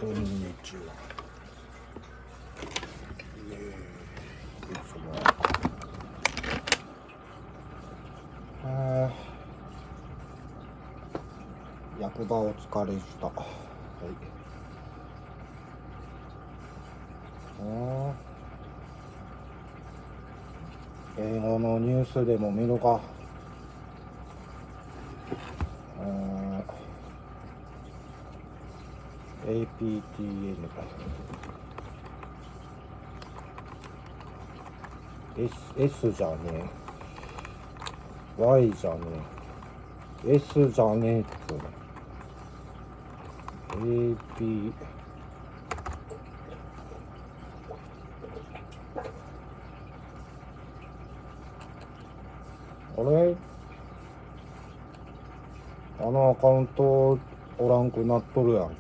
こんにちは。役場お疲れした。はい。英語のニュースでも見るか。APTN S じゃねえ Y じゃねえ S じゃねえっつうの AP あれあのアカウントおらんくなっとるやんけ。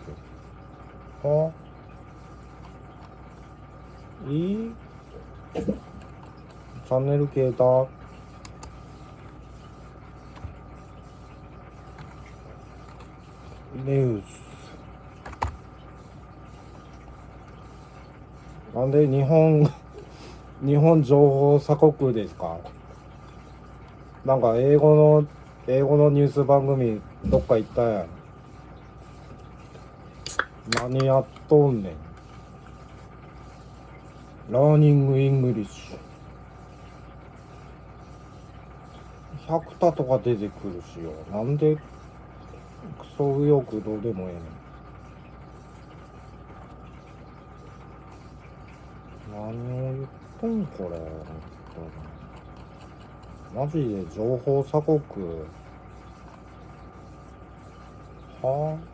いいチャンネル消えた。ニュースなんで日本情報鎖国ですか。なんか英語のニュース番組どっか行ったやん。何やっとんねん。ラーニングイングリッシュ100タとか出てくるしよ。なんでクソ右翼どうでもええねん。何を言っとんこれ。マジで情報鎖国はあ、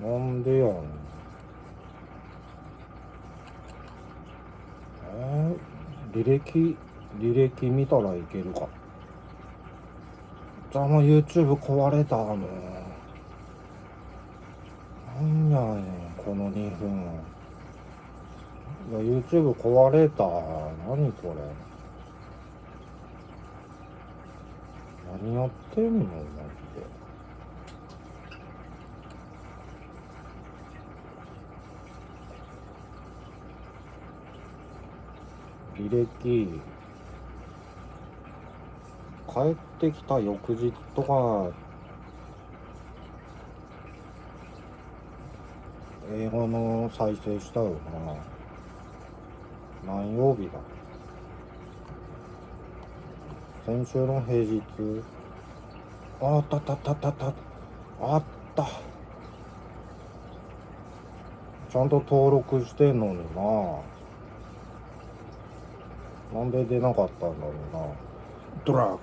なんでやねん。履歴見たらいけるか。じゃあもう YouTube 壊れたの。なんやねんこの2分。いや YouTube 壊れた。何これ。何やってんのマジで。履歴帰ってきた翌日とか英語の再生したよな。何曜日だ。先週の平日。あったあったちゃんと登録してんのになんで出なかったんだろうな。ドラッグ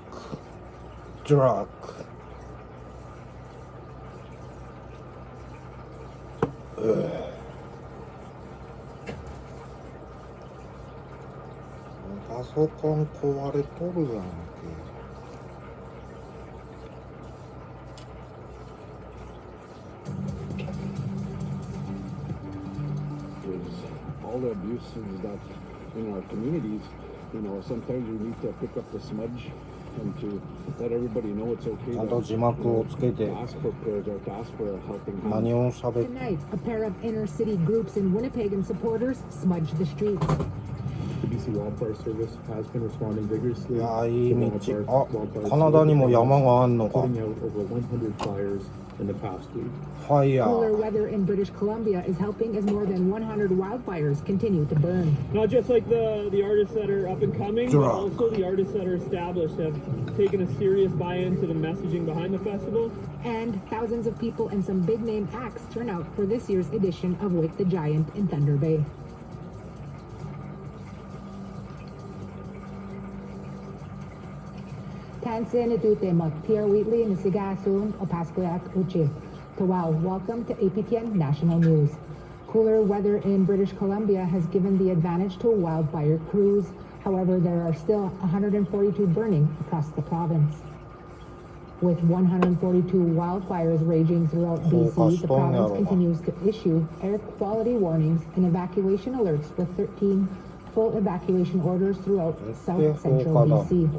パソコン壊れとるやんけ。All the abuses that in our communities, sometimes we need to pick up the smudge and to let everybody know it's okay ちゃんと字幕をつけて to ask for prayers or to ask for a helping hand. 何を喋って Tonight, a pair of inner-city groups in Winnipeg and supporters smudged the streets. The BC Wildfire Service has been responding vigorously. いやいい to 道。 wildfire カナダにも山があんのか。 putting out over 100 fires in the past week. ファイヤ Cooler ー weather in British Columbia is helping as more than 100 wildfires continue to burn. Not just like the artists that are up and coming, but Drunk. also the artists that are established have taken a serious buy-in to the messaging behind the festival. And thousands of people and some big-name acts turn out for this year's edition of Wake the Giant in Thunder Bay. Tansin Itutema, Pierre Wheatley, Nisigasun, Opaskuyat Uchi. Tawal, welcome to APTN National News. Cooler weather in British Columbia has given the advantage to wildfire crews. However, there are still 142 burning across the province. With 142 wildfires raging throughout BC, the province continues to issue air quality warnings and evacuation alerts with 13 full evacuation orders throughout South Central BC.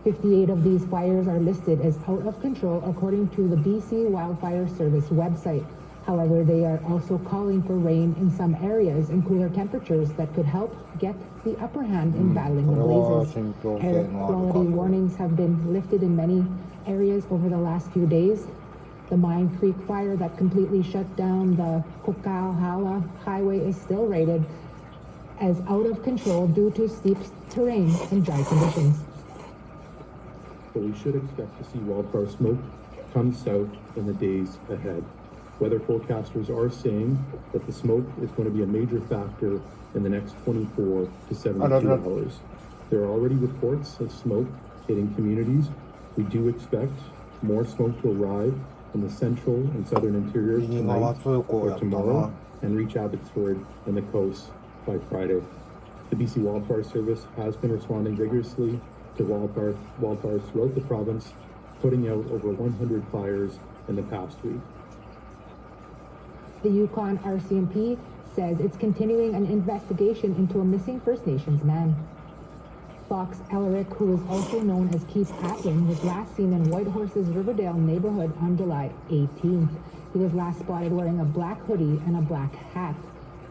58 of these fires are listed as out of control according to the BC Wildfire Service website. However, they are also calling for rain in some areas and cooler temperatures that could help get the upper hand in battling the blazes. Air quality warnings have been lifted in many areas over the last few days. The Mine Creek fire that completely shut down the Coquihalla Highway is still rated as out of control due to steep terrain and dry conditions. But we should expect to see wildfire smoke come south in the days ahead. Weather forecasters are saying that the smoke is going to be a major factor in the next 24 to 72 hours. There are already reports of smoke hitting communities. We do expect more smoke to arrive in the central and southern interior tonight or tomorrow and reach Abbotsford and the coast by Friday. The BC Wildfire Service has been responding vigorously to wildfires throughout the province, putting out over 100 fires in the past week. The Yukon RCMP says it's continuing an investigation into a missing First Nations man. Fox Ellerick, who is also known as Keith Atlin, was last seen in Whitehorse's Riverdale neighborhood on July 18th. He was last spotted wearing a black hoodie and a black hat.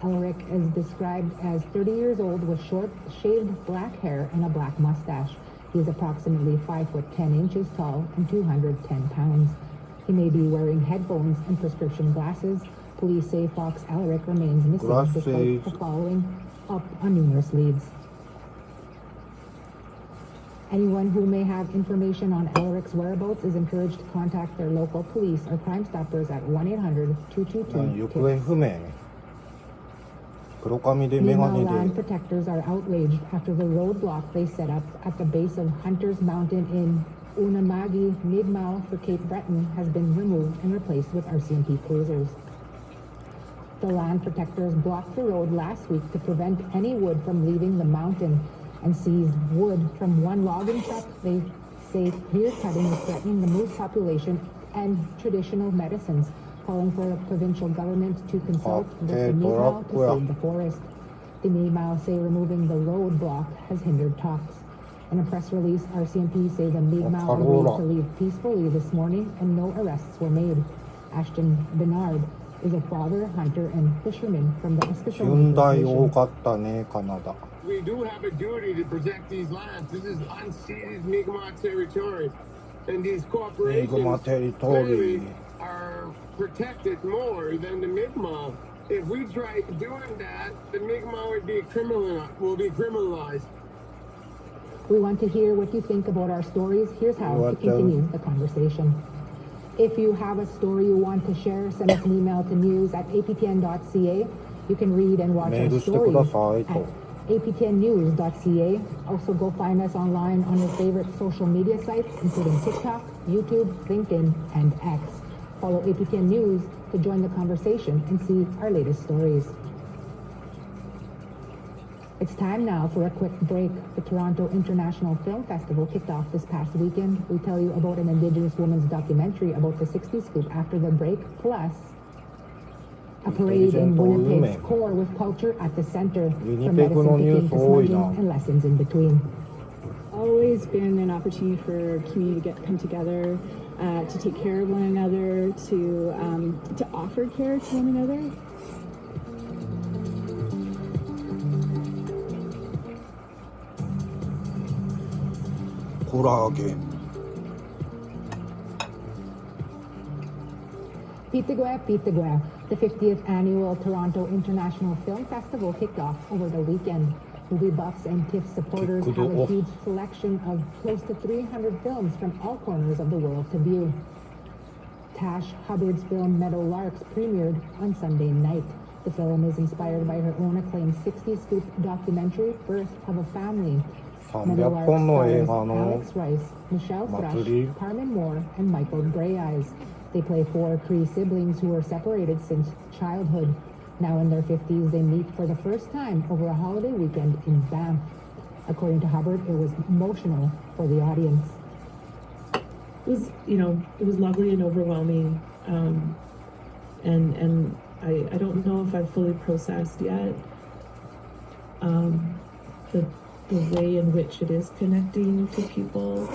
Ellerick is described as 30 years old with short, shaved black hair and a black mustache. He is approximately 5 foot 10 inches tall and 210 pounds. He may be wearing headphones and prescription glasses. Police say Fox Ellerick remains missing despite the following up on numerous leads. Anyone who may have information on Ellerick's whereabouts is encouraged to contact their local police or Crime Stoppers at 1-800-222-TIPS. Meanwhile, land protectors are outraged after the roadblock they set up at the base of Hunter's Mountain in Unamagi, Mi'kmaq for Cape Breton has been removed and replaced with RCMP cruisers. The land protectors blocked the road last week to prevent any wood from leaving the mountain and seized wood from one logging truck. They say clear cutting is threatening the moose population and traditional medicines, calling for the provincial government to consult with the Mi'kmaq to save the forest. The Mi'kmaq say removing the roadblock has hindered talks. In a press release, RCMP say the Mi'kmaq agreed to leave peacefully this morning and no arrests were made. Ashton Bernard is a father, hunter, and fisherman from the Eskasoni First Nation. We do have a duty to protect these lands. This is unceded Mi'kmaq territory. And these corporations clearly are protected more than the Mi'kmaq. If we try doing that, the Mi'kmaq will be criminalized. We want to hear what you think about our stories. Here's how to continue the conversation. If you have a story you want to share, send us an email to news@aptn.ca. You can read and watch our stories at aptnnews.ca. Also go find us online on your favorite social media sites, including TikTok, YouTube, LinkedIn, and X. Follow APTN News to join the conversation and see our latest stories. It's time now for a quick break. The Toronto International Film Festival kicked off this past weekend. We tell you about an Indigenous woman's documentary about the 60s scoop after the break, plus a parade in Winnipeg's core with culture at the center, from medicine picking to smudging and lessons in between. Always been an opportunity for community to come together, to take care of one another, to offer care to one another. Pitagua, the 50th annual Toronto International Film Festival kicked off over the weekend. Movie buffs and TIFF supporters have a huge selection of close to 300 films from all corners of the world to view. Tash Hubbard's film Meadowlarks premiered on Sunday night. The film is inspired by her own acclaimed 60s scoop documentary, Birth of a Family. Meadowlarks stars Alex Rice, Michelle Thrush, Carmen Moore, and Michael Greyeyes. They play 4 Cree siblings who were separated since childhood. Now in their 50s, they meet for the first time over a holiday weekend in Banff. According to Hubbard, it was emotional for the audience. It was lovely and overwhelming. And I don't know if I've fully processed yet the way in which it is connecting to people,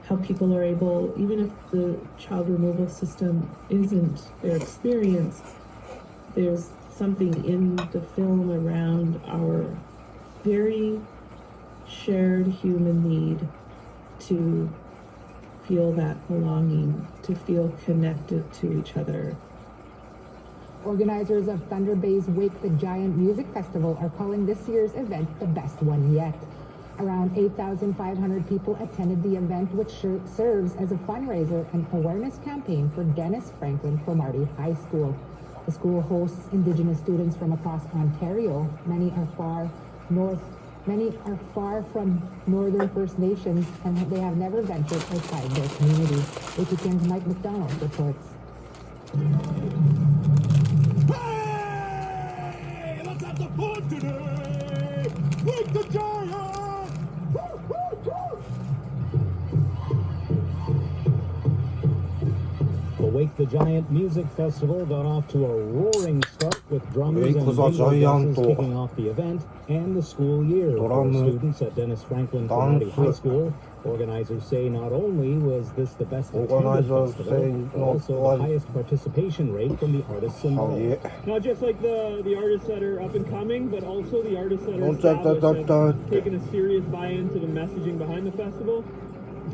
how people are able, even if the child removal system isn't their experience, there's something in the film around our very shared human need to feel that belonging, to feel connected to each other. Organizers of Thunder Bay's Wake the Giant Music Festival are calling this year's event the best one yet. Around 8,500 people attended the event, which serves as a fundraiser and awareness campaign for Dennis Franklin Cromartie High School. The school hosts Indigenous students from across Ontario. Many are far from Northern First Nations, and they have never ventured outside their community. APTN's Mike McDonald reports. Hey, let's have some fun today! Wake the giant! The Wake the Giant Music Festival got off to a roaring start with drummers and Wake the Giant kicking off the event and the school year for students at Dennis Franklin Cromartie High School. Organizers say not only was this the best attended festival, but also the highest participation rate from the artists involved. Not just like the artists that are up and coming, but also the artists that are established have taken a serious buy-in to the messaging behind the festival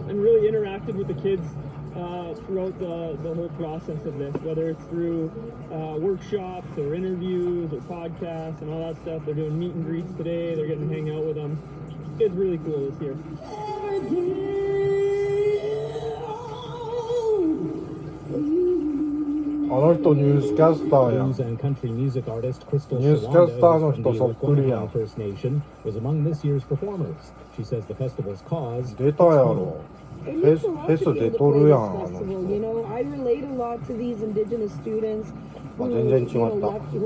and really interacted with the kids throughout the whole process of this, whether it's through workshops or interviews or podcasts and all that stuff. They're doing meet and greets today. They're getting to hang out with them. It's really cool this year. Blues and country music artist Crystal Shawanda from the Ohlone First Nation was among this year's performers. She says the festival's cause is home. It means a lot to be able to play this festival. You know, I relate a lot to these Indigenous students who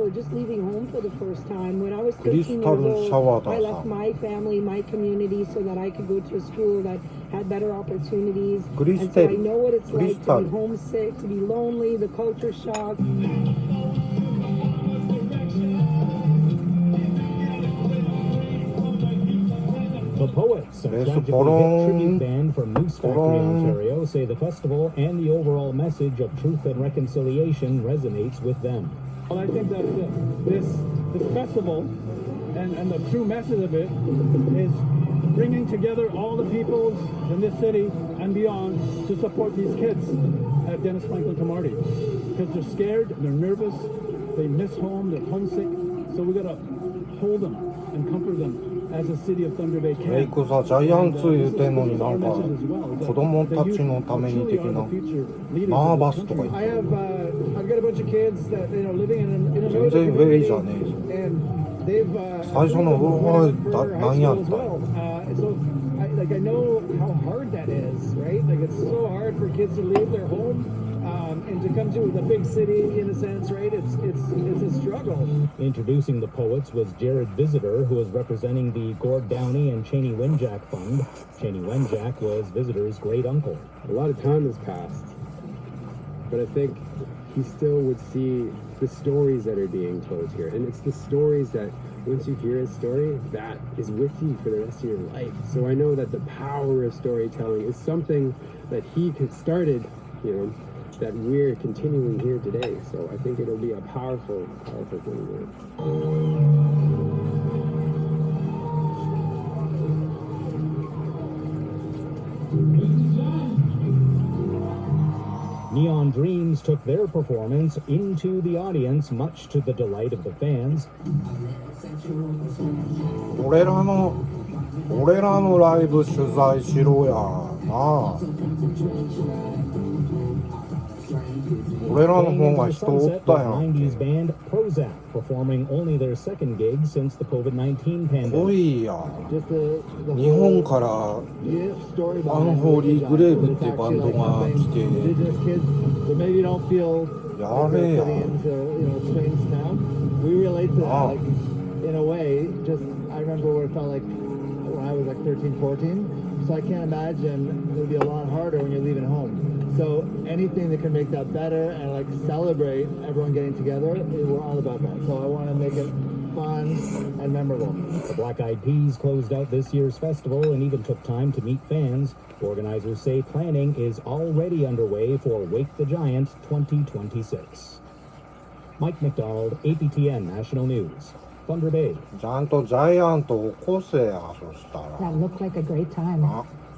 are just leaving home for the first time. When I was 13 years old, I left my family, my community, so that I could go to a school that had better opportunities. And so I know what it's like to be homesick, to be lonely, the culture shock. The Poets, a tragically hit tribute band from Moose Factory, Ontario, say the festival and the overall message of truth and reconciliation resonates with them. Well, I think that this festival and the true message of it is bringing together all the peoples in this city and beyond to support these kids at Dennis Franklin Cromartie. Because they're scared, they're nervous, they miss home, they're homesick. So we got to hold them and comfort them. As a city of Thunder Bay can. ウェイクザジャイアンツ言うてんのになんか子供たちのために的なナーバスとか言って I've got a bunch of kids that living in a 全然ウェイじゃねえぞ 最初のウェイ何やった So I know how hard that is, right? Like it's so hard for kids to leave their home and to come to the big city in a sense, right? It's a struggle. Introducing the Poets was Jared Visitor, who is representing the Gord Downey and Cheney Wenjack Fund. Cheney Wenjack was Visitor's great uncle. A lot of time has passed, but I think he still would see the stories that are being told here, and it's the stories that once you hear a story, that is with you for the rest of your life. So I know that the power of storytelling is something that he started, that we're continuing here today. So I think it'll be a powerful, powerful thing here. Neon Dreams took their performance into the audience, much to the delight of the fans. 俺らのライブ取材しろやなあ俺らの方が人おったやん 90s band Prozac performing only their second gig since the COVID-19 pandemic. 来いや日本からアンホーリーグレーブってバンドが来てやれや We relate to that in a way. Just I remember what it felt like when I was like 13, 14. So I can't imagine it would be a lot harder when you're leaving home. So anything that can make that better and like celebrate everyone getting together, we're all about that. So I want to make it fun, and memorable. The Black Eyed Peas closed out this year's festival and even took time to meet fans. Organizers say planning is already underway for Wake the Giant 2026. Mike McDonald, APTN National News, Thunder Bay. ちゃんとジャイアント起こせや、そしたら。 That looked like a great time.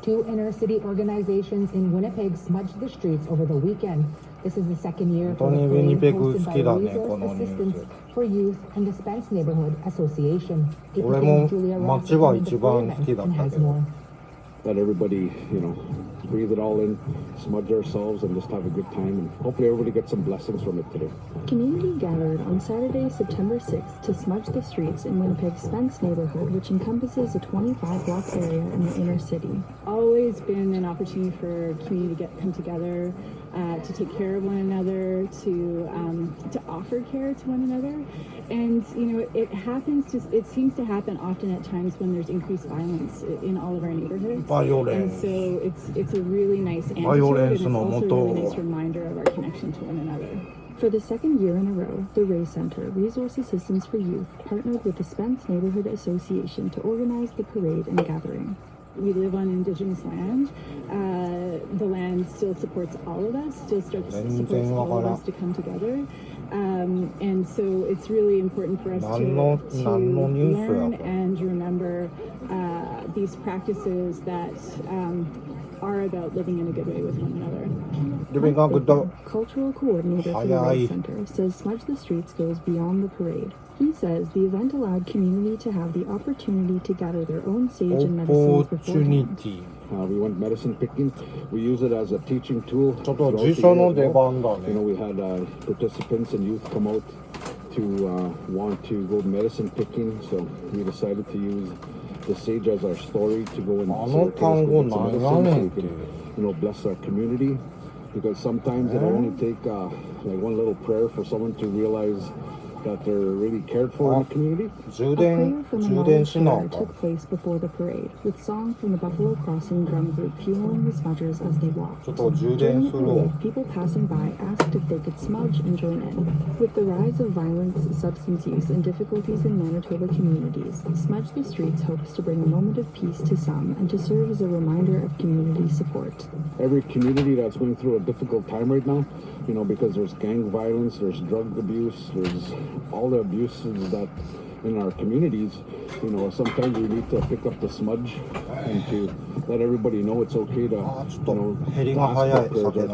Two inner-city organizations in Winnipeg smudged the streets over the weekend. This is the second year for the parade hosted by Resource Assistance for Youth and the Spence Neighborhood Association. APTN's Julia Ross attended the full event and has more. Let everybody, breathe it all in, smudge ourselves, and just have a good time. And hopefully everybody gets some blessings from it today. Community gathered on Saturday, September 6th to smudge the streets in Winnipeg's Spence neighborhood, which encompasses a 25-block area in the inner city. Always been an opportunity for community to come together, to take care of one another, to offer care to one another. And, it seems to happen often at times when there's increased violence in all of our neighborhoods. And so it's a really nice antidote, and it's also a really nice reminder of our connection to one another. For the second year in a row, the Ray Center, Resource Assistance for Youth, partnered with the Spence Neighborhood Association to organize the parade and gathering. We live on Indigenous land. The land still supports all of us, still supports all of us to come together. And so it's really important for us to learn and remember these practices that are about living in a good way with one another. Cultural coordinator for the Ray Center says Smudge the Streets goes beyond the parade. He says the event allowed community to have the opportunity to gather their own sage and medicines beforehand. We went medicine picking. We use it as a teaching tool. We had participants and youth come out to want to go medicine picking, so we decided to use the sage as our story to go and bless our community, because sometimes it'll only take one little prayer for someone to realize that they're really cared for in the community. A prayer from a knowledge fair took place before the parade, with song from the Buffalo Crossing drum group fueling the smudgers as they walked. During the parade, people passing by asked if they could smudge and join in. With the rise of violence, substance use, and difficulties in Manitoba communities, Smudge the Streets hopes to bring a moment of peace to some and to serve as a reminder of community support. Every community that's going through a difficult time right now, because there's gang violence, there's drug abuse, there's all the abuses that in our communities, sometimes we need to pick up the smudge and to let everybody know it's okay to,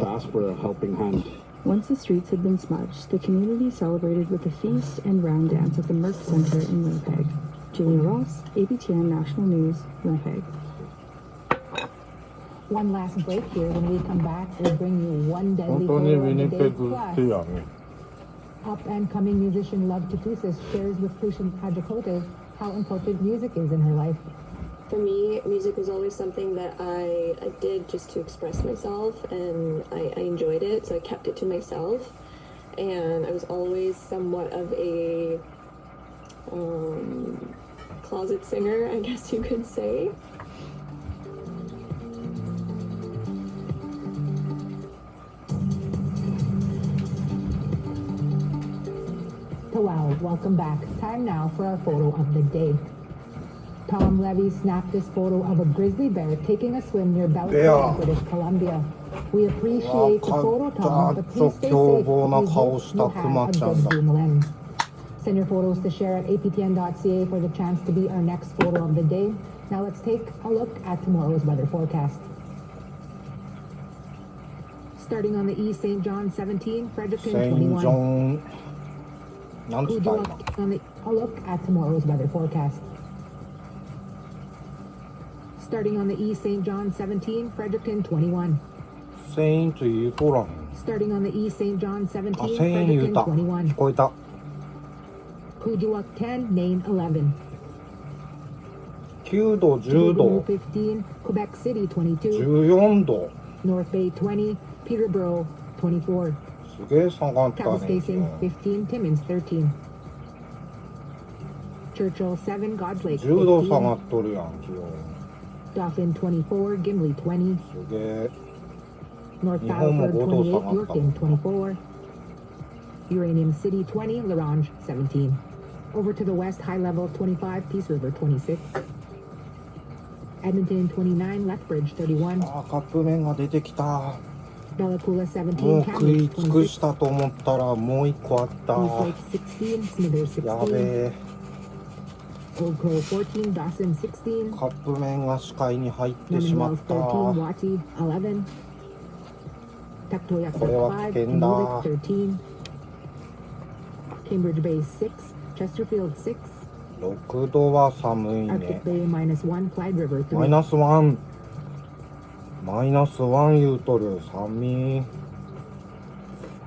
ask for a helping hand. Once the streets had been smudged, the community celebrated with a feast and round dance at the Merck Center in Winnipeg. Julia Ross, APTN National News, Winnipeg. One last break here. When we come back, we'll bring you one deadly photo of the day plus. Up-and-coming musician Love Tutusis shares with Crucian Hadjakote how important music is in her life. For me, music was always something that I did just to express myself, and I enjoyed it, so I kept it to myself. And I was always somewhat of a closet singer, I guess you could say. Wow, welcome back. Time now for our photo of the day. Tom Levy snapped this photo of a grizzly bear taking a swim near Belfort, British Columbia. We appreciate the photo, Tom, but please stay safe. Please you have a good zoom lens. Send your photos to share at aptn.ca for the chance to be our next photo of the day. Now let's take a look at tomorrow's weather forecast. Starting on the east, St. John 17, Fredericton 21. A look at tomorrow's weather forecast. Starting on the east, St. John 17, Fredericton 21. Starting on the east, St. John 17, Fredericton 21. Kuujjuaq 10, Nain 11. 9度、10度、 15, Quebec City 22. 14度。 North Bay 20, Peterborough 24. すげえ下がったね。 Kapuskasing 15, Timmins 13. Churchill 7, God's Lake 10度下 15. がっとるやん、気温。 Dauphin 24, Gimli 20. すげえ。 North 日本も Battleford 5度下 28, がった。 Yorkton 24. Uranium City 20, La Ronge 17. Over to the west, High Level 25, Peace River 26. Edmonton 29, Lethbridge 31. カップ麺が出てきた。 Bella Coola 17, もう食い Kamloops 尽く 26. したと思ったらもう一個あった。 East Lake 16, Smithers やべ 16. え。 Old Crow 14, Dawson 16. カップ麺が視界に入ってし Lemon まっ Wells た。 13, Wati 11. Taktoyaktuk これは危 5, 険だ。 Inuvik 13. Cambridge Bay 6, Chesterfield 6. 6度は寒いね。 Arctic Bay -1, Clyde River 3. マイナス1。マイナス1言うとる。寒い。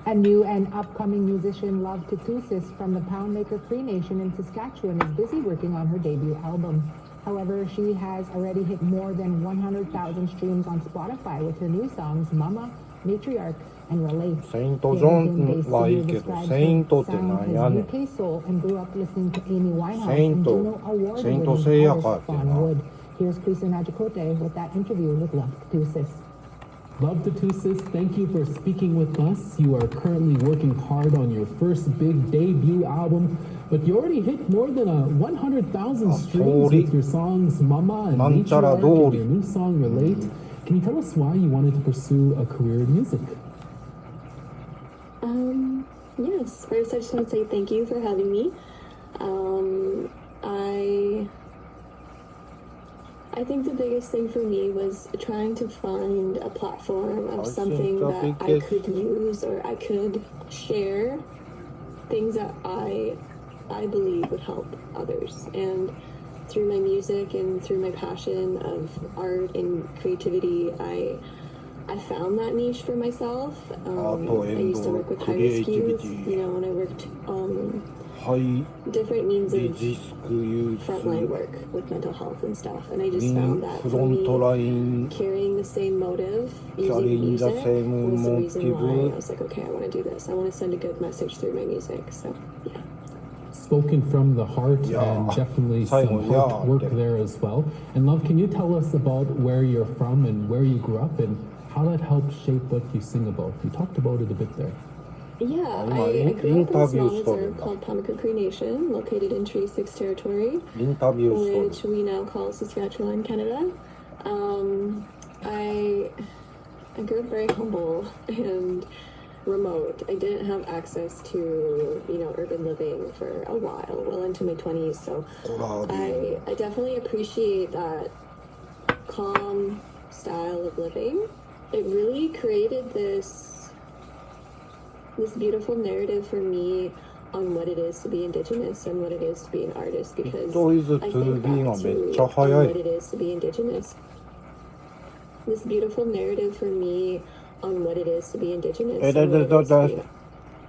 A new and upcoming musician, Love Tutusis from the Poundmaker Cree Nation in Saskatchewan, is busy working on her debut album. However, she has already hit more than 100,000 streams on Spotify with her new songs Mama, Matriarch, and Relay. セイント・ジョンはいいけど、セイントってなんやねん。 UK soul and grew up listening to Amy Winehouse Saint and Juno Award Saint winning Seiya artist ka Fawn Wood. Here's Krisa Najikote with that interview with Love Tutusis. Love Tutusis, thank you for speaking with us. You are currently working hard on your first big debut album, but you already hit more than 100,000 streams with your songs Mama and Matriarch and your new song Relate. Can you tell us why you wanted to pursue a career in music? Yes, first I just want to say thank you for having me. I think the biggest thing for me was trying to find a platform of something that I could use or I could share things that I believe would help others. And through my music and through my passion of art and creativity, I found that niche for myself. I used to work with high-risk youth, you know, and I worked different means of frontline work with mental health and stuff. And I just found that for me, carrying the same motive, using music, was the reason why I was like, okay, I want to do this. I want to send a good message through my music. So, yeah. Spoken from the heart and definitely some hard work there as well. And Love, can you tell us about where you're from and where you grew up and how that helped shape what you sing about? You talked about it a bit there. Yeah, I grew up in a small reserve called Poundmaker Cree Nation, located in Treaty 6 territory, which we now call Saskatchewan, Canada. I grew up very humble and remote. I didn't have access to, you know, urban living for a while, well into my 20s, so I definitely appreciate that calm style of living. It really created this beautiful narrative for me on what it is to be Indigenous and what it is to be an artist, because I think back to what it is to be Indigenous. This beautiful narrative for me on what it is to be Indigenous.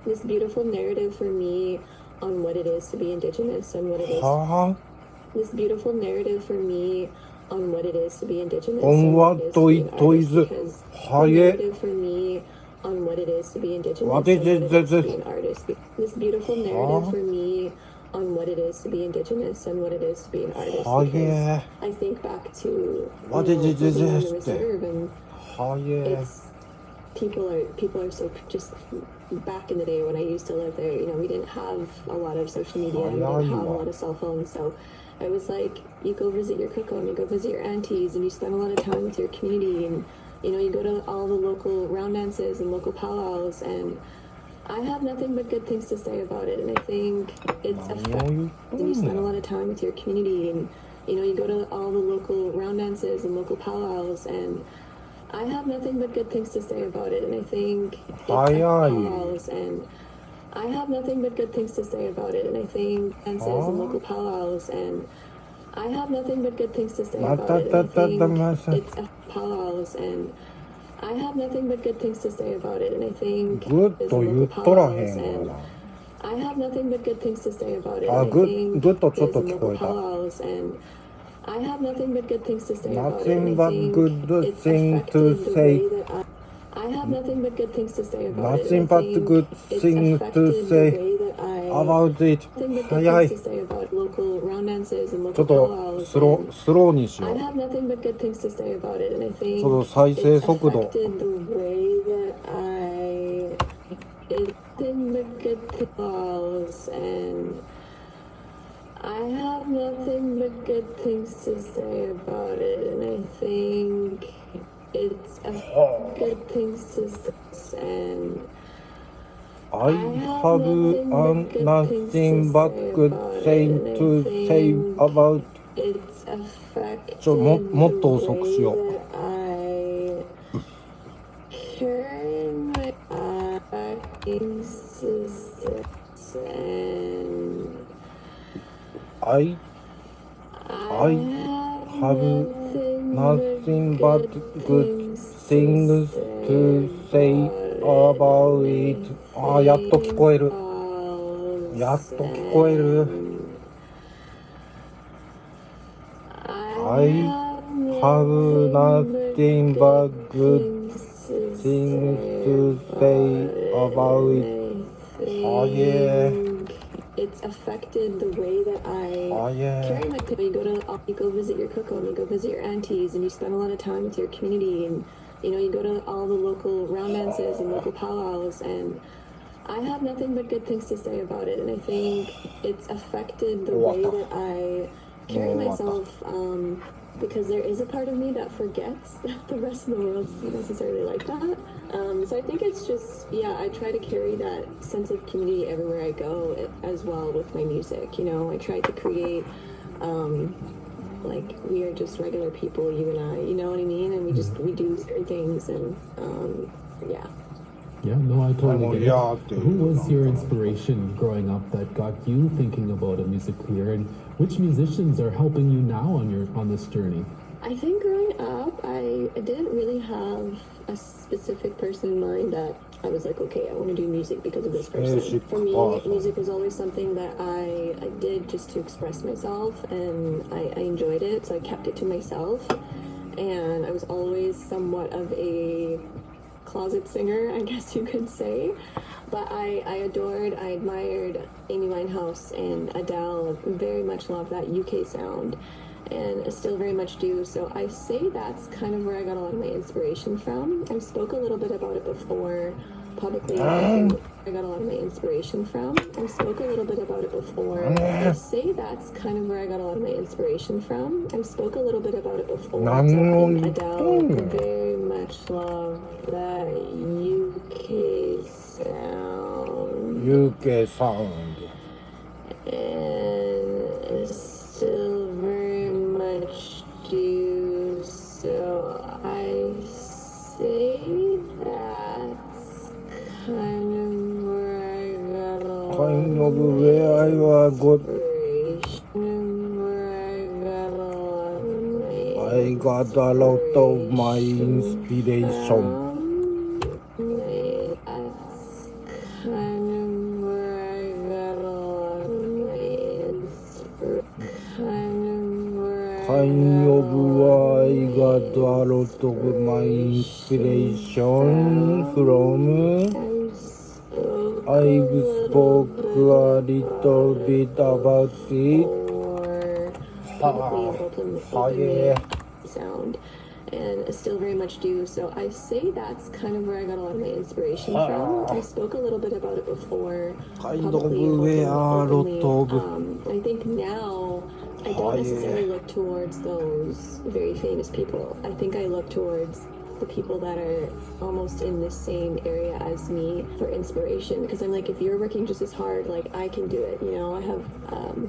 This beautiful narrative for me on what it is to be Indigenous and what it is. This beautiful narrative for me on what it is to be Indigenous and what it is to be an artist, because the narrative for me on what it is to be Indigenous and what it is to be an artist. This beautiful narrative for me on what it is to be Indigenous and what it is to be an artist, because I think back to living on the reserve, and it's people are so just back in the day when I used to live there, you know, we didn't have a lot of social media, we didn't have a lot of cell phones, so it was like you go visit your kuko and you go visit your aunties and you spend a lot of time with your community, and you know, you go to all the local round dances and local powwows, and I have nothing but good things to say about it. And I think it's effective. And you spend a lot of time with your community, and you know, you go to all the local round dances and local powwows, and I have nothing but good things to say about it. And I think it's powwows, and I have nothing but good things to say about it. And I think dances and local powwows, and I have nothing but good things to say about it. And I think it's powwows, and I have nothing but good things to say about it. And I think it's local powwows, and I have nothing but good things to say about it. And I think it's local powwows, and I have nothing but good things to say about it. And I think it's affected the way that I have nothing but good things to say about it. Nothing but good things to say about it. 早い。ちょっとスローにしよう。ちょっと再生速度。I have nothing but good things to say about it, and I think it's good things to say. And I have nothing but good thing to say about. it's affected もっと遅くしよう。 carry my and I have nothing but good things to say about it. あ、やっと聞こえる。やっと聞こえる。I have nothing but good things to say about it. Oh yeah. It's affected the way that I carry my you go visit your kuko and you go visit your aunties and you spend a lot of time with your community and you go to all the local round dances and local powwows and I have nothing but good things to say about it and I think it's affected the way that I carry myself because there is a part of me that forgets that the rest of the world's not necessarily like that. So I think it's just, I try to carry that sense of community everywhere I go as well with my music. I try to create, like, we are just regular people, you and I, you know what I mean? And we do certain things and, yeah. Yeah, no, I totally get it. Who was your inspiration growing up that got you thinking about a music career, and which musicians are helping you now on this journey? I think growing up, I didn't really have a specific person in mind that I was like, okay, I want to do music because of this person. For me, music was always something that I did just to express myself, and I enjoyed it, so I kept it to myself. And I was always somewhat of a closet singer, I guess you could say. But I admired Amy Winehouse and Adele, very much loved that UK sound, and I still very much do. So I say that's kind of where I got a lot of my inspiration from. I spoke a little bit about it before publicly. I got a lot of my inspiration from. I spoke a little bit about it before. I say that's kind of where I got a lot of my inspiration from. I spoke a little bit about it before. So Adele very much love that UK sound. UK sound. And still very much do. So I say that's kind of where I got a lot I got a lot of my inspiration. Kind of where I got a lot of my inspiration from. I've spoke a little bit about it. Sound, and I still very much do. So I say that's kind of where I got a lot of my inspiration from. I spoke a little bit about it before. I think now I don't necessarily look towards those very famous people. I think I look towards the people that are almost in the same area as me for inspiration, because I'm like, if you're working just as hard, like, I can do it. I have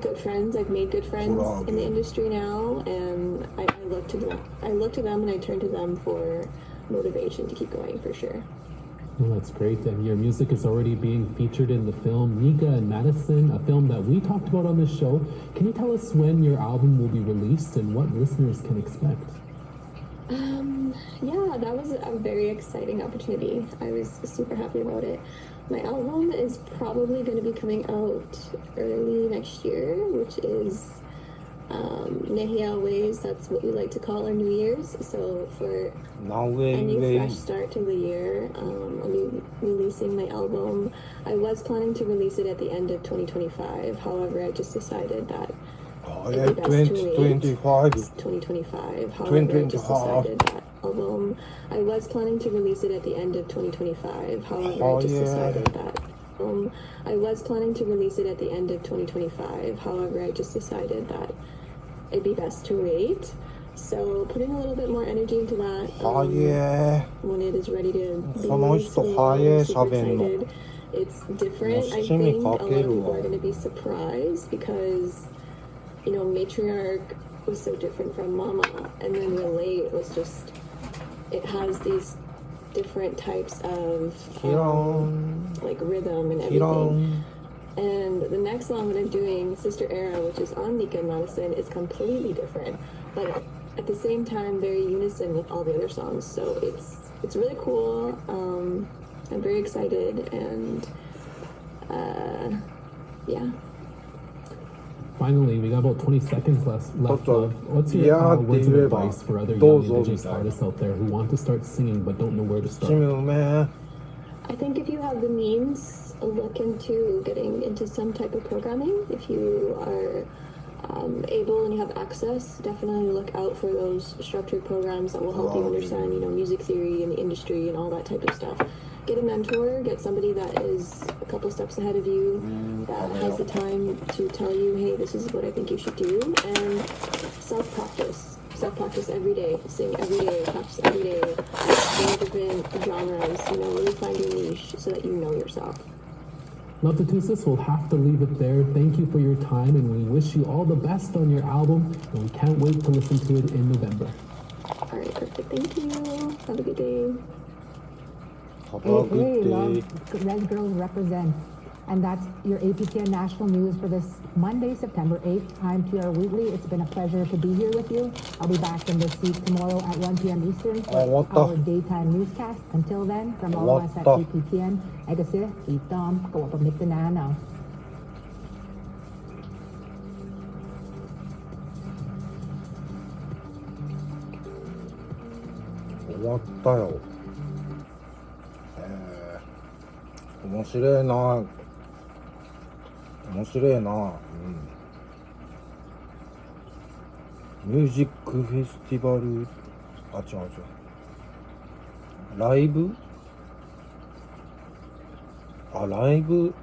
good friends. I've made good friends in the industry now, and I look to them. I look to them and I turn to them for motivation to keep going, for sure. Well, that's great. And your music is already being featured in the film Nika and Madison, a film that we talked about on this show. Can you tell us when your album will be released and what listeners can expect? Yeah, that was a very exciting opportunity. I was super happy about it. My album is probably going to be coming out early next year, which is Nehia Ways. That's what we like to call our New Year's. So for a new fresh start to the year, I'll be releasing my album. I was planning to release it at the end of 2025. However, I just decided that 2025. However, I just decided that album. I was planning to release it at the end of 2025. However, I just decided that I was planning to release it at the end of 2025. However, I just decided that it'd be best to wait. So putting a little bit more energy into that. When it is ready to be released, I'm super excited. It's different. I think a lot of people are going to be surprised because, you know, Matriarch was so different from Mama, and then Relate was just, it has these different types of like rhythm and everything. And the next song that I'm doing, Sister Era, which is on Nika and Madison, is completely different, but at the same time very unison with all the other songs. So it's really cool. I'm very excited, and yeah. Finally, we got about 20 seconds left. What's your words of advice for other young Indigenous artists out there who want to start singing but don't know where to start? I think if you have the means, look into getting into some type of programming. If you are able and you have access, definitely look out for those structured programs that will help you understand, you know, music theory and the industry and all that type of stuff. Get a mentor, get somebody that is a couple steps ahead of you, that has the time to tell you, hey, this is what I think you should do, and self-practice. Self-practice every day, sing every day, practice every day, sing different genres, you know, really find your niche so that you know yourself. Love to Two Sis, we'll have to leave it there. Thank you for your time, and we wish you all the best on your album, and we can't wait to listen to it in November. All right, perfect. Thank you. Have a good day. Red Girls represent. And that's your APTN National News for this Monday, September 8th. I'm Tiara Wheatley. It's been a pleasure to be here with you. I'll be back in this seat tomorrow at 1 p.m. Eastern for our daytime newscast. Until then, from all of us at APTN, Egasi, Itam, Kawapamitana. 終わったよ。面白いな。面白いな。ミュージックフェスティバル、あ、違う違う。ライブ？あ、ライブ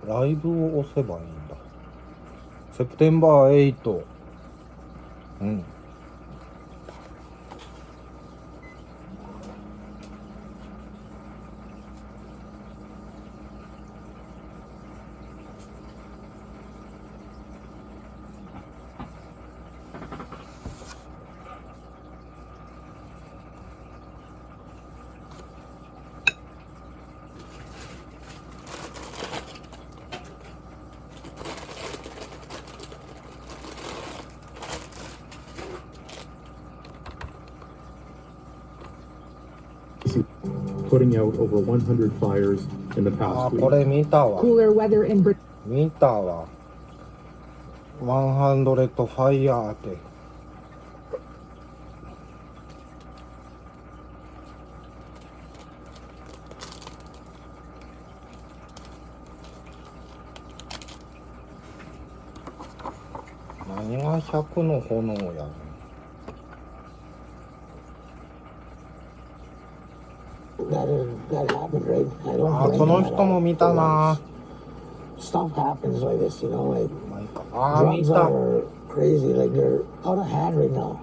を押せばいいんだ。セプテンバー8。うん。putting out over 100 fires in the past week. これ見たわ。 Cooler weather in Britain. 見たわ。100ファイヤーって。何が100の炎やねん。That happened, right? I don't あ、この人も見たな。 Stuff happens like this, you know, like drugs are crazy, like they're out of hand right now.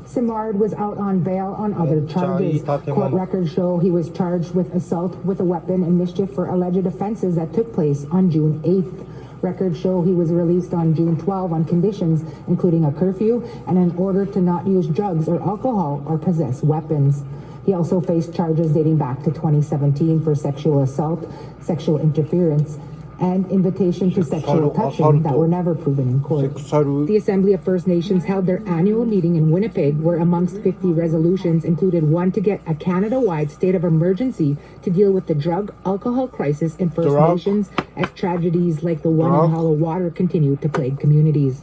Simard was out on bail on other charges. Court records show he was charged with assault with a weapon and mischief for alleged offenses that took place on June 8th. Records show he was released on June 12 on conditions, including a curfew and an order to not use drugs or alcohol or possess weapons. He also faced charges dating back to 2017 for sexual assault, sexual interference, and invitation to sexual touching that were never proven in court. The Assembly of First Nations held their annual meeting in Winnipeg, where amongst 50 resolutions included one to get a Canada-wide state of emergency to deal with the drug alcohol crisis in First Nations as tragedies like the one in Hollow Water continue to plague communities.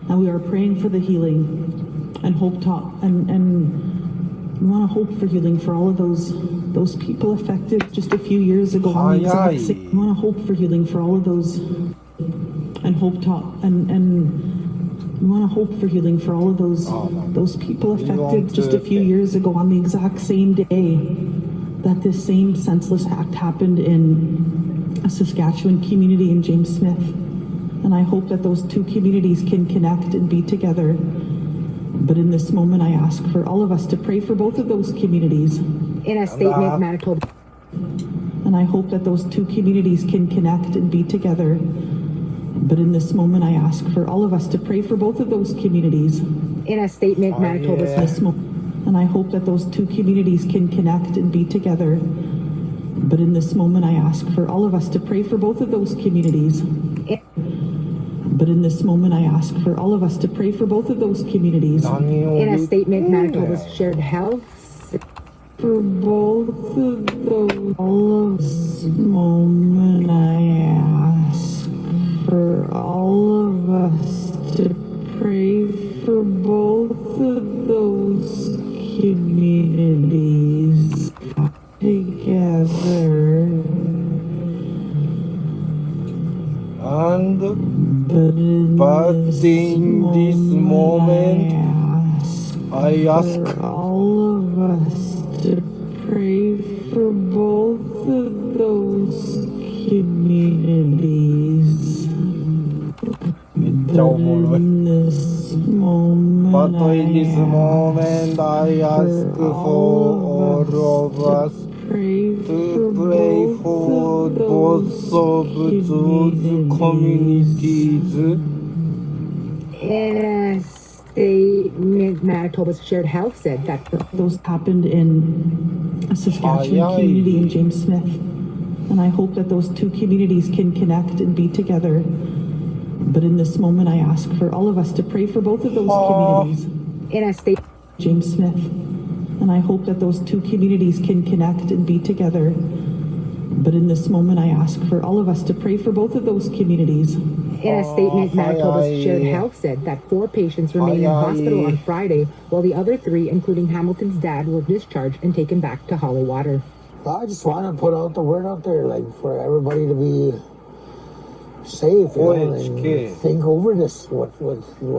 And we are praying for the healing and hope and we want to hope for healing for all of those people affected just a few years ago. We want to hope for healing for all of those and hope and we want to hope for healing for all of those people affected just a few years ago on the exact same day that this same senseless act happened in a Saskatchewan community in James Smith. And I hope that those two communities can connect and be together. But in this moment, I ask for all of us to pray for both of those communities. In a statement, Manitoba. And I hope that those two communities can connect and be together. But in this moment, I ask for all of us to pray for both of those communities. In a statement, Manitoba. And I hope that those two communities can connect and be together. But in this moment, I ask for all of us to pray for both of those communities. But in this moment, I ask for all of us to pray for both of those communities. In a statement, Manitoba's shared health. For both of those, all of this moment, I ask for all of us to pray for both of those communities together. And but in this moment, I ask all of us to pray for both of those communities. But in this moment, I ask for all of us to pray for both of those communities. In a statement, Manitoba's shared health said that those happened in a Saskatchewan community in James Smith. And I hope that those two communities can connect and be together. But in this moment, I ask for all of us to pray for both of those communities. In a state, James Smith. And I hope that those two communities can connect and be together. But in this moment, I ask for all of us to pray for both of those communities. In a statement, Manitoba's shared health said that 4 patients remain in hospital on Friday, while the other 3, including Hamilton's dad, were discharged and taken back to Hollow Water. I just want to put out the word out there, like, for everybody to be safe, you know, and think over this, what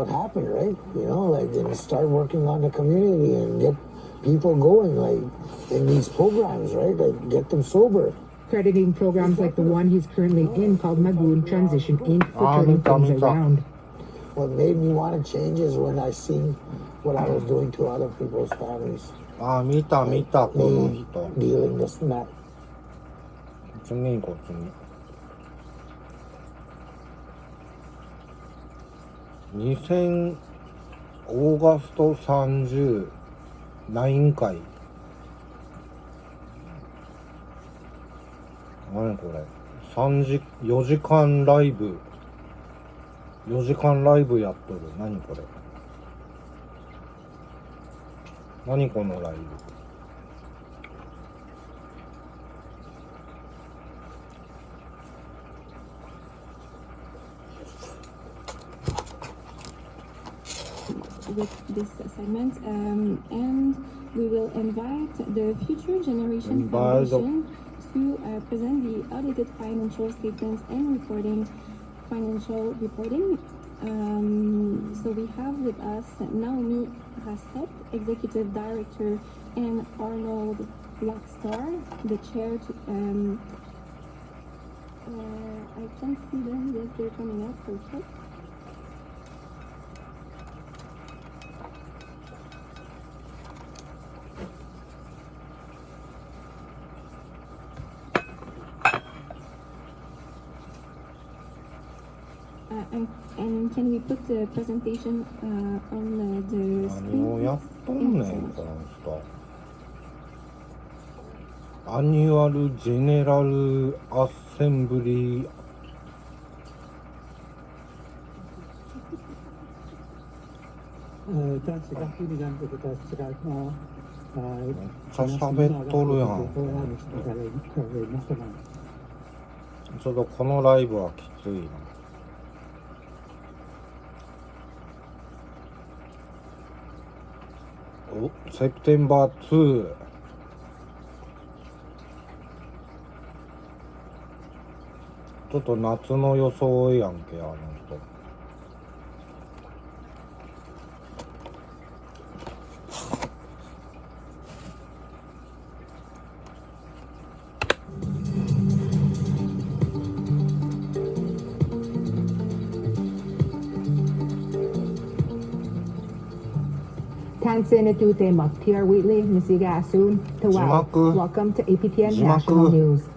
happened, right? You know, like, and start working on the community and get people going, like, in these programs, right? Like, get them sober. Crediting programs like the one he's currently in called Magoon Transition Inc. for turning things around. What made me want to change is when I seen what I was doing to other people's families. 見たこの人。 Dealing this map. 次こっちに。2000オーガスト30 9回。何これ。4時間ライブ。4時間ライブやっとる。何これ。何このライブ。with this segment, and we will invite the Future Generation Foundation to present the audited financial statements and financial reporting. So we have with us Naomi Rasset, Executive Director, and Arnold Blackstar, the Chair. I can see them. Yes, they're coming up. Perfect. And can we put the presentation on the screen? 何をやっとんねん、この人。アニュアルジェネラルアッセンブリー。めっちゃ喋っとるやん。ちょっとこのライブはきついな。お、セプテンバー2。ちょっと夏の装いやんけ、あの人。Tansin Etute Maktiar Wheatley, Misiga Asun, Tawau. Jimaku. Welcome to APTN Jimaku. National News.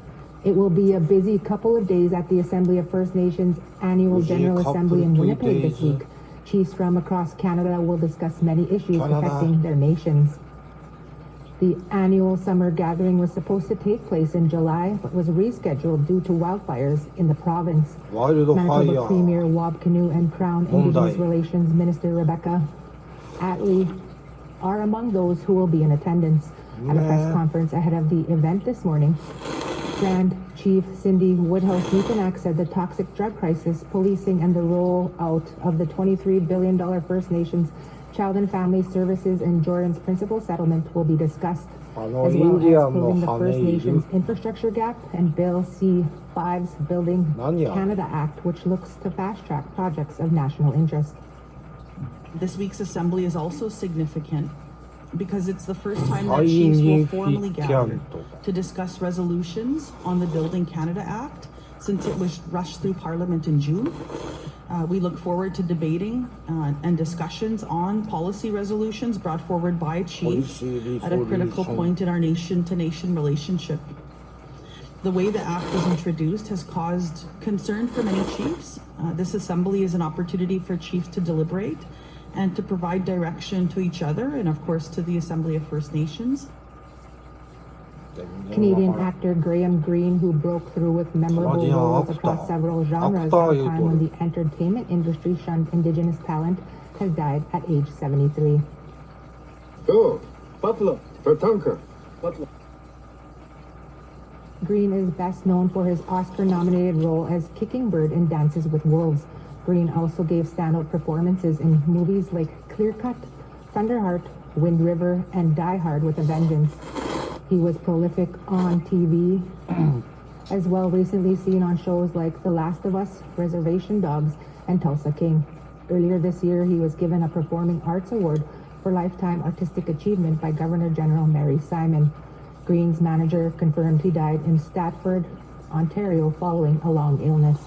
It will be a busy couple of days at the Assembly of First Nations Annual Busy General couple Assembly in of Winnipeg this days. week. Chiefs from across Canada will discuss many issues Canada. affecting their nations. The annual summer gathering was supposed to take place in July, but was rescheduled due to wildfires in the province. Manitoba Wildfire. Premier Wab Kinew and Crown Indigenous Mondai. Relations Minister Rebecca Attlee are among those who will be in attendance. At a press conference ahead of the event this morning, Grand Chief Cindy Woodhouse-Newtonak said the toxic drug crisis, policing, and the rollout of the $23 billion First Nations Child and Family Services and Jordan's Principal Settlement will be discussed, as well as closing the First Nations infrastructure gap and Bill C-5's Building Canada Act, which looks to fast-track projects of national interest. This week's assembly is also significant because it's the first time that chiefs will formally gather to discuss resolutions on the Building Canada Act since it was rushed through Parliament in June. We look forward to debating and discussions on policy resolutions brought forward by chiefs at a critical point in our nation-to-nation relationship. The way the act was introduced has caused concern for many chiefs. This assembly is an opportunity for chiefs to deliberate and to provide direction to each other and, of course, to the Assembly of First Nations. Canadian actor Graham Greene, who broke through with memorable roles across several genres at a time when the entertainment industry shunned Indigenous talent, has died at age 73. Go, Buffalo, Tatanka, Buffalo. Greene is best known for his Oscar-nominated role as Kicking Bird in Dances with Wolves. Greene also gave standout performances in movies like Clear Cut, Thunderheart, Wind River, and Die Hard with a Vengeance. He was prolific on TV, as well recently seen on shows like The Last of Us, Reservation Dogs, and Tulsa King. Earlier this year, he was given a Performing Arts Award for Lifetime Artistic Achievement by Governor General Mary Simon. Greene's manager confirmed he died in Stratford, Ontario, following a long illness.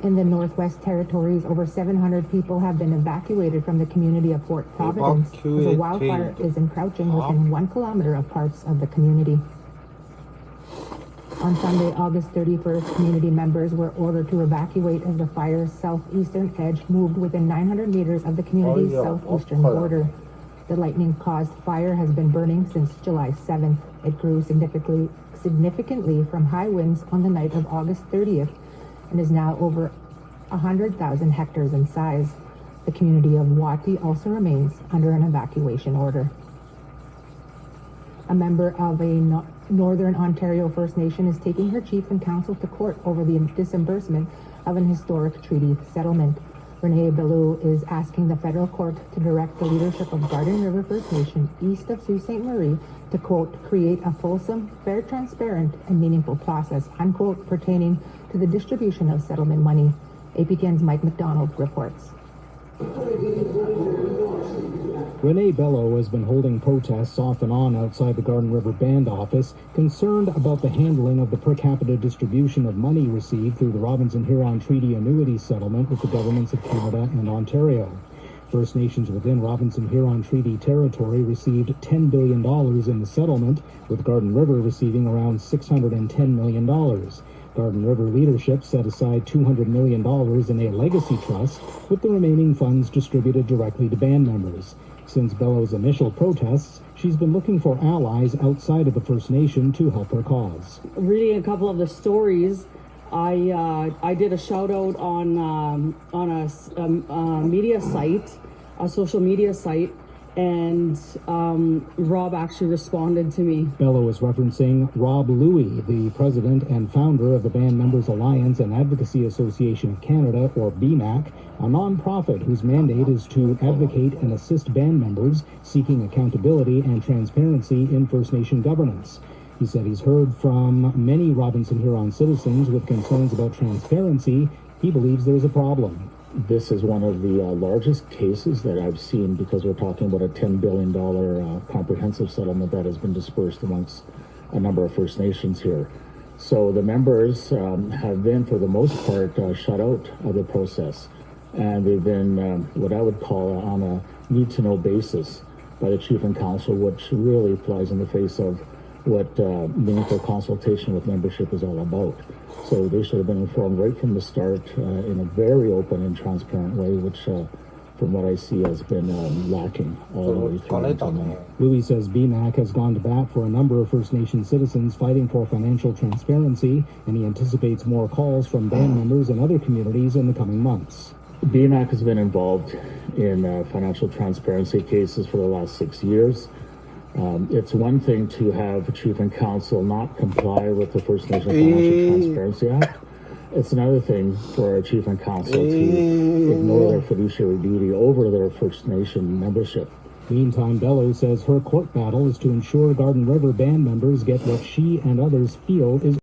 In the Northwest Territories, over 700 people have been evacuated from the community of Fort Providence as a wildfire is encroaching within 1 kilometer of parts of the community. On Sunday, August 31st, community members were ordered to evacuate as the fire's southeastern edge moved within 900 meters of the community's southeastern border. The lightning-caused fire has been burning since July 7th. It grew significantly from high winds on the night of August 30th and is now over 100,000 hectares in size. The community of Wati also remains under an evacuation order. A member of a Northern Ontario First Nation is taking her chief and council to court over the disbursement of an historic treaty settlement. Renee Ballou is asking the federal court to direct the leadership of Garden River First Nation east of Sault Ste. Marie to, quote, create a fulsome, fair, transparent, and meaningful process, unquote, pertaining to the distribution of settlement money. APTN's Mike McDonald reports. Renee Bello has been holding protests off and on outside the Garden River Band office, concerned about the handling of the per capita distribution of money received through the Robinson-Huron Treaty Annuity Settlement with the governments of Canada and Ontario. First Nations within Robinson-Huron Treaty territory received $10 billion in the settlement, with Garden River receiving around $610 million. Garden River leadership set aside $200 million in a legacy trust, with the remaining funds distributed directly to band members. Since Bello's initial protests, she's been looking for allies outside of the First Nation to help her cause. Reading a couple of the stories, I did a shout out on a media site, a social media site, and Rob actually responded to me. Bello is referencing Rob Louie, the president and founder of the Band Members Alliance and Advocacy Association of Canada, or BMAC, a non-profit whose mandate is to advocate and assist band members seeking accountability and transparency in First Nation governance. He said he's heard from many Robinson-Huron citizens with concerns about transparency. He believes there's a problem. This is one of the largest cases that I've seen, because we're talking about a $10 billion comprehensive settlement that has been dispersed amongst a number of First Nations here. So the members have been, for the most part, shut out of the process. and they've been what I would call on a need-to-know basis by the chief and council, which really flies in the face of what meaningful consultation with membership is all about. So they should have been informed right from the start in a very open and transparent way, which from what I see has been lacking all the way through until now. Louis says BMAC has gone to bat for a number of First Nation citizens fighting for financial transparency, and he anticipates more calls from band members and other communities in the coming months. BMAC has been involved in financial transparency cases for the last 6 years. It's one thing to have a chief and council not comply with the First Nation Financial Transparency Act. It's another thing for a chief and council to ignore their fiduciary duty over their First Nation membership. Meantime, Bello says her court battle is to ensure Garden River band members get what she and others feel is